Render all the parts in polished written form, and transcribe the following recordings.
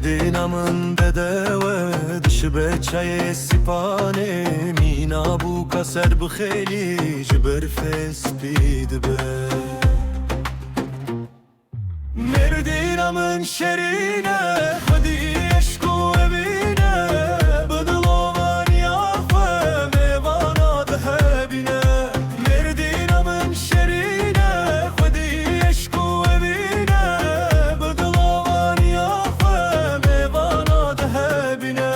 مردینم بدوه دش به چای سپانه مینا بو کسر بخیلی جبر فس بید به مردینم شرینه خودی عشق و بینه بدل آوانی آفه میوانا ده بینه مردینم شرینه خودی عشق و بینه بدل آوانی آفه میوانا ده بینه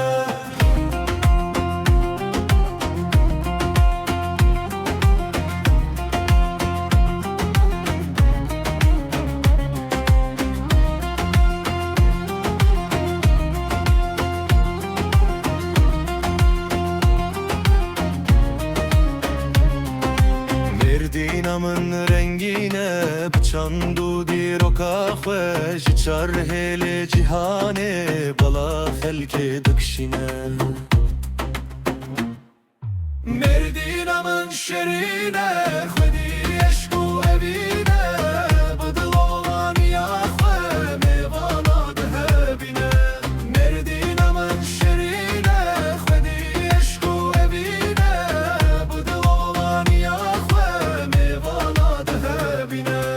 مردینمın rengine bıçandu dir o kahve Jiçar hele cihane bala helke dıkşine Merdinamın şerine khudi eşku evine Bıdıl olan yahve mevana dehebine Merdinamın şerine khudi eşku evine Bıdıl olan yahve mevana dehebine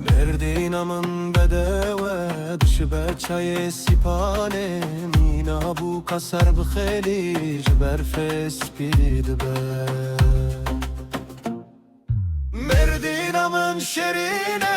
مردینمın bedeve dışı be çay sipane mina bu kasar bخيلي جبر فس بید be مردینمın şerine